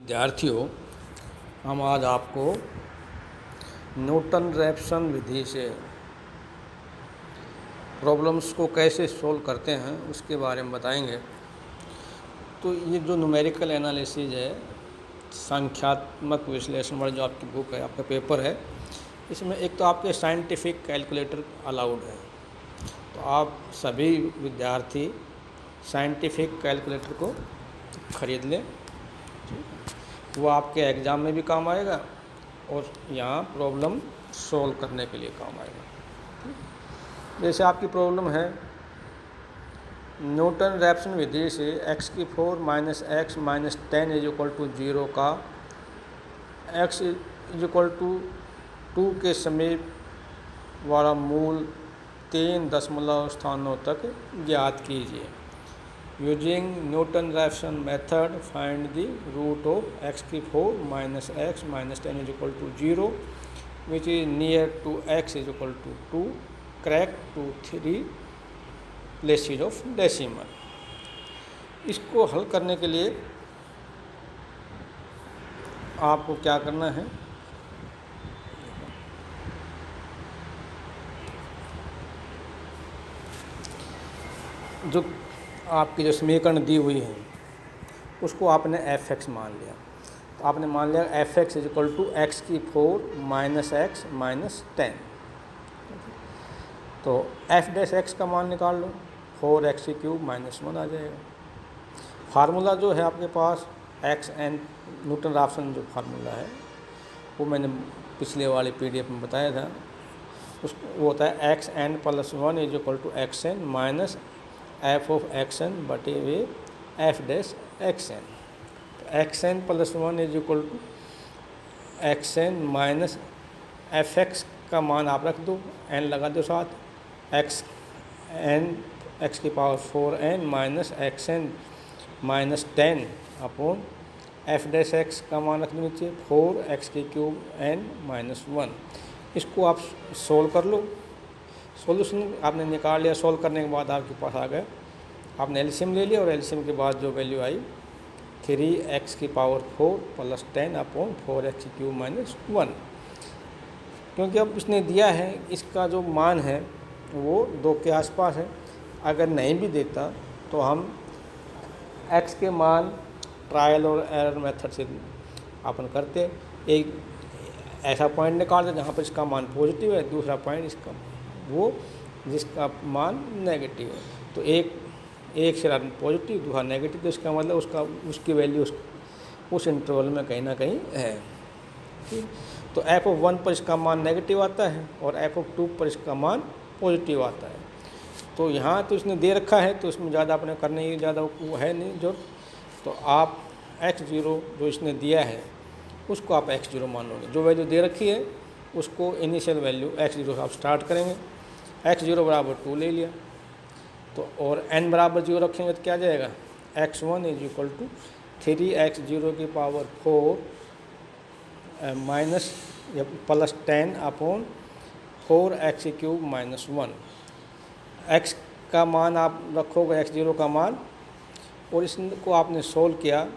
विद्यार्थियों, हम आज आपको न्यूटन रैप्सन विधि से प्रॉब्लम्स को कैसे सोल्व करते हैं उसके बारे में बताएंगे। तो ये जो न्यूमेरिकल एनालिसिस है, संख्यात्मक विश्लेषण वाली जो आपकी बुक है, आपका पेपर है, इसमें एक तो आपके साइंटिफिक कैलकुलेटर अलाउड है। तो आप सभी विद्यार्थी साइंटिफिक कैलकुलेटर को खरीद लें। वो आपके एग्ज़ाम में भी काम आएगा और यहाँ प्रॉब्लम सोल्व करने के लिए काम आएगा। जैसे आपकी प्रॉब्लम है, न्यूटन रैप्सन विधि से x⁴ माइनस x माइनस 10 = 0 का x = 2 के समीप वाला मूल 3 दशमलव स्थानों तक ज्ञात कीजिए। Using Newton Raphson method find the root of x⁴ minus x minus 10 = 0 which is near to x = 2 correct to 3 places of decimal. इसको हल करने के लिए आपको क्या करना है, जो आपकी जो समीकरण दी हुई है उसको आपने f(x) मान लिया। तो आपने मान लिया f(x) = x⁴ minus x minus 10। तो f(x) का मान निकाल लो, 4x³ माइनस 1 आ जाएगा। फार्मूला जो है आपके पास xn न्यूटन रैप्सन जो फार्मूला है वो मैंने पिछले वाले PDF में बताया था। वो होता है xn + 1 = xn माइनस f(xn) बटे वे f(xn). xn + 1 = xn minus f(x) का मान आप रख दो, n लगा दो साथ, x⁴n minus xn minus 10 upon f(x) का मान रख दो नीचे, 4x³ n माइनस 1। इसको आप सोल्व कर लो। सॉल्यूशन आपने निकाल लिया। सोल्व करने के बाद आपके पास आ गया, आपने एलसीएम ले लिया और एलसीएम के बाद जो वैल्यू आई 3x⁴ + 10 अपॉन 4x³ माइनस 1। क्योंकि अब इसने दिया है, इसका जो मान है वो 2 के आसपास है। अगर नहीं भी देता तो हम x के मान ट्रायल और एरर मेथड से अपन करते, एक ऐसा पॉइंट निकालते जहाँ पर इसका मान पॉजिटिव है, दूसरा पॉइंट इसका वो जिसका मान नेगेटिव है। तो एक से पॉजिटिव, दूसरा नेगेटिव, तो इसका मतलब उसकी वैल्यू उस इंटरवल में कहीं ना कहीं है। ठीक, तो f(1) पर इसका मान नेगेटिव आता है और f(2) पर इसका मान पॉजिटिव आता है। तो यहाँ तो इसने दे रखा है, तो इसमें ज़्यादा अपने करने की ज़्यादा वो है नहीं जो। तो आप x0 जो इसने दिया है उसको आप x0 मान लोगे। जो वैल्यू दे रखी है उसको इनिशियल वैल्यू x0 से आप स्टार्ट करेंगे। x0 = 2 ले लिया, तो और n = 0 रखेंगे तो क्या जाएगा, x1 = 3x⁴ minus plus 10 upon 4x³ minus 1। x का मान आप रखोगे, x0 का मान, और इसको आपने सोल्व किया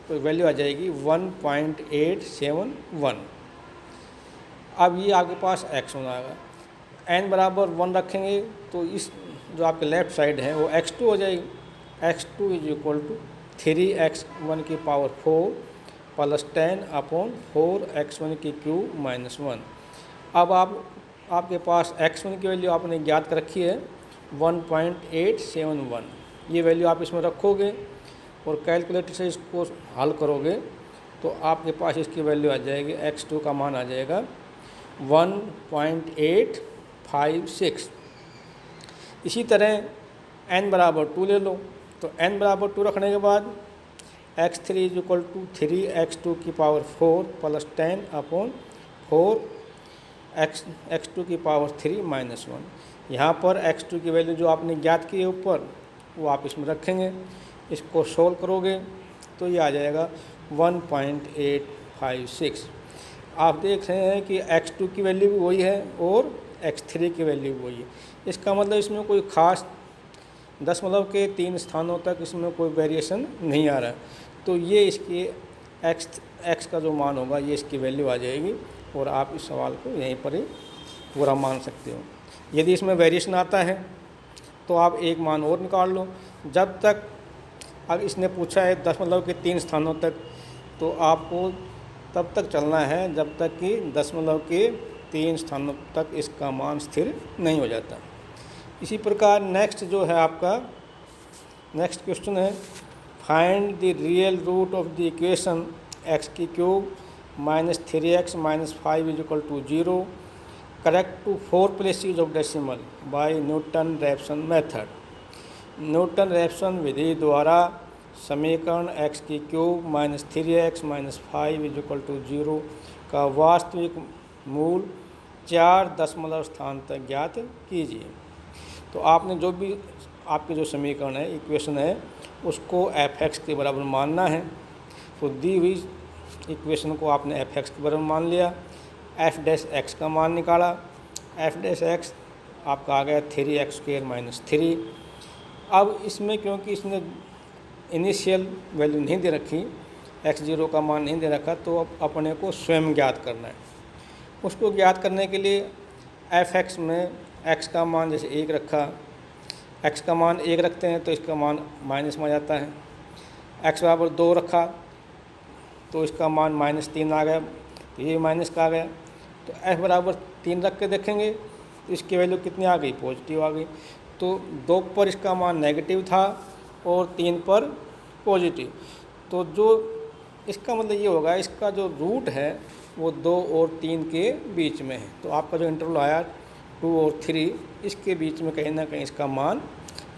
तो वैल्यू आ जाएगी 1.871। अब ये आपके पास x1 आएगा। n = 1 रखेंगे तो इस जो आपके लेफ़्ट साइड है वो x2 हो जाएगी। x2 = 3x⁴ + 10 upon 4x⁴ minus 1। अब आपके पास x1 की वैल्यू आपने ज्ञात कर रखी है 1.871। ये वैल्यू आप इसमें रखोगे और कैलकुलेटर से इसको हल करोगे तो आपके पास इसकी वैल्यू आ जाएगी, x2 का मान आ जाएगा 1.856। इसी तरह n = 2 ले लो। तो n = 2 रखने के बाद x3 = 3x⁴ + 10 upon 4x⁴ minus 1। यहाँ पर x2 की वैल्यू जो आपने ज्ञात की है ऊपर वो आप इसमें रखेंगे। इसको सोल्व करोगे तो ये आ जाएगा 1.856। आप देख रहे हैं कि x2 की वैल्यू भी वही है और x3 की वैल्यू भी वही है। इसका मतलब इसमें कोई ख़ास दशमलव के 3 स्थानों तक इसमें कोई वेरिएशन नहीं आ रहा है। तो ये इसके एक्स का जो मान होगा ये इसकी वैल्यू आ जाएगी और आप इस सवाल को यहीं पर ही पूरा मान सकते हो। यदि इसमें वेरिएशन आता है तो आप एक मान और निकाल लो। जब तक अगर इसने पूछा है दशमलव के 3 स्थानों तक, तो आपको तब तक चलना है जब तक कि दशमलव के 3 स्थानों तक इसका मान स्थिर नहीं हो जाता। इसी प्रकार नेक्स्ट जो है आपका नेक्स्ट क्वेश्चन है, find the real root of the equation x की cube minus 3x minus 5 is equal to 0 correct to 4 places of decimal by Newton Raphson method. Newton Raphson विधि द्वारा समीकरण x की cube minus 3x minus 5 is equal to 0 का वास्तविक मूल 4 दशमलव स्थान तक ज्ञात कीजिए। तो आपने जो भी आपके जो समीकरण है, इक्वेशन है, उसको f(x) के बराबर मानना है। तो दी हुई इक्वेशन को आपने f(x) के बराबर मान लिया, f(x) का मान निकाला, f(x) आपका आ गया 3x² माइनस 3। अब इसमें क्योंकि इसने इनिशियल वैल्यू नहीं दे रखी, x0 का मान नहीं दे रखा, तो अब अपने को स्वयं ज्ञात करना है। उसको ज्ञात करने के लिए f(x) में x का मान जैसे 1 रखा, x का मान 1 रखते हैं तो इसका मान माइनस में आ जाता है। x बराबर 2 रखा तो इसका मान माइनस 3 आ गया, तो ये माइनस का आ गया। तो f बराबर 3 रख के देखेंगे तो इसकी वैल्यू कितनी आ गई, पॉजिटिव आ गई। तो 2 पर इसका मान नेगेटिव था और 3 पर पॉजिटिव। तो जो इसका मतलब ये होगा, इसका जो रूट है वो 2 और 3 के बीच में है। तो आपका जो इंटरवल आया 2 और 3, इसके बीच में कहीं ना कहीं इसका मान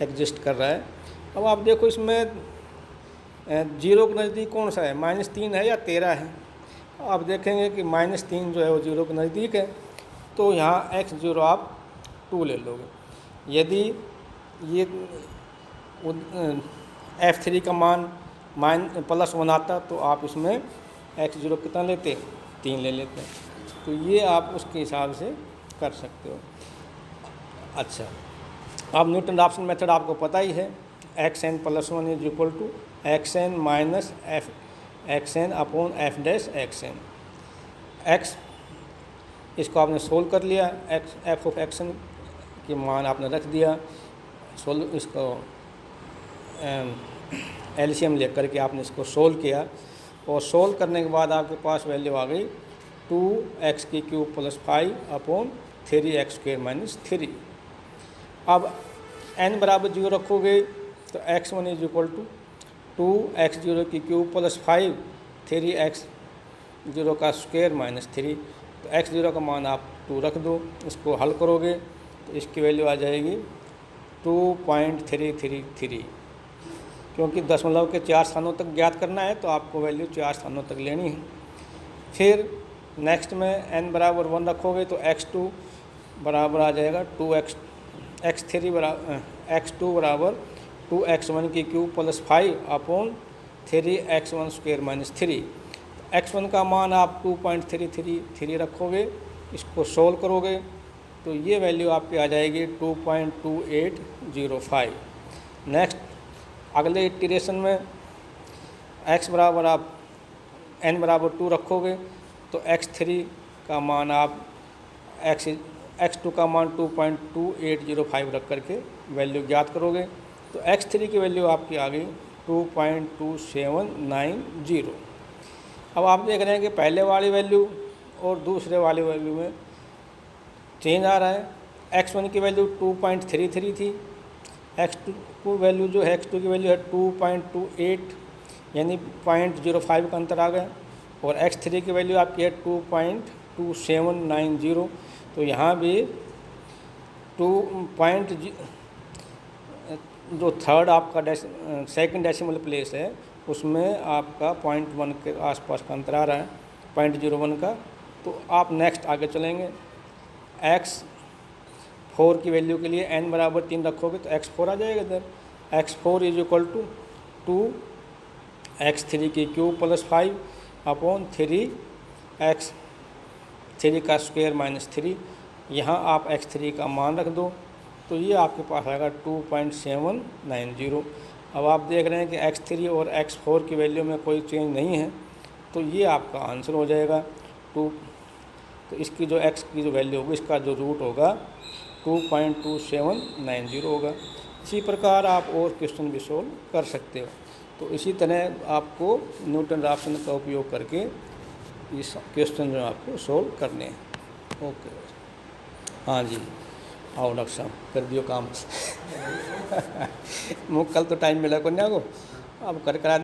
एग्जिस्ट कर रहा है। अब आप देखो इसमें 0 के नज़दीक कौन सा है, -3 है या 13 है। आप देखेंगे कि -3 जो है वो 0 के नज़दीक है, तो यहाँ x0 आप 2 ले लोगे। यदि ये f3 का मान +1 आता तो आप इसमें x0 कितना लेते, 3 ले लेते। तो ये आप उसके हिसाब से कर सकते हो। अच्छा, अब न्यूटन रैप्सन मेथड आपको पता ही है, xn + 1 is equal to xn minus xn upon f(xn)। x इसको आपने सोल्व कर लिया, f(xn) के मान आपने रख दिया, इसको एलसीएम लेकर के आपने इसको सोल्व किया, और सोल्व करने के बाद आपके पास वैल्यू आ गई 2x³ + 5 अपॉन 3x² माइनस 3। अब n बराबर 0 रखोगे तो x1 is equal to 2x0³ + 5 3x0 का स्क्वायर माइनस 3। तो x0 का मान आप 2 रख दो, इसको हल करोगे तो इसकी वैल्यू आ जाएगी 2.333। क्योंकि दशमलव के 4 स्थानों तक ज्ञात करना है तो आपको वैल्यू 4 स्थानों तक लेनी है। फिर नेक्स्ट में n बराबर 1 रखोगे तो x2 बराबर आ जाएगा 2x, x2 बराबर 2x1³ + 5 upon 3x1² minus 3। x1 का मान आप 2.333 रखोगे, इसको सोल्व करोगे तो ये वैल्यू आपकी आ जाएगी 2.2805। नेक्स्ट अगले इटरेशन में x बराबर आप n बराबर 2 रखोगे तो x3 का मान आप x2 का मान 2.2805 रख करके वैल्यू ज्ञात करोगे। तो x3 की वैल्यू आपकी आ गई 2.2790। अब आप देख रहे हैं कि पहले वाली वैल्यू और दूसरे वाली वैल्यू में चेंज आ रहा है। x1 की वैल्यू 2.33 थी, x2 वैल्यू जो है x2 की वैल्यू है 2.28, यानी 0.05 का अंतर आ गया, और x3 की वैल्यू आपकी है 2.2790। तो यहाँ भी जो थर्ड आपका सेकंड डेसिमल प्लेस है उसमें आपका 0.1 के आसपास का अंतर आ रहा है, 0.01 का। तो आप नेक्स्ट आगे चलेंगे, x4 की वैल्यू के लिए n बराबर 3 रखोगे तो x4 आ जाएगा इधर। x4 is equal to 2x3³ + 5 upon 3x3 का स्क्वायर माइनस 3। यहाँ आप x3 का मान रख दो तो ये आपके पास आएगा 2.790। अब आप देख रहे हैं कि x3 और x4 की वैल्यू में कोई चेंज नहीं है, तो ये आपका आंसर हो जाएगा 2। तो इसकी जो x की जो वैल्यू होगी, इसका जो रूट होगा 2.2790 होगा। इसी प्रकार आप और क्वेश्चन भी सोल्व कर सकते हो। तो इसी तरह आपको न्यूटन राफसन का उपयोग करके इस क्वेश्चन जो आपको सोल्व करने हैं। ओके, हाँ जी, आओ डॉक्टर साहब कर दियो काम। मुझे कल तो टाइम मिला कन्या को, अब कर करा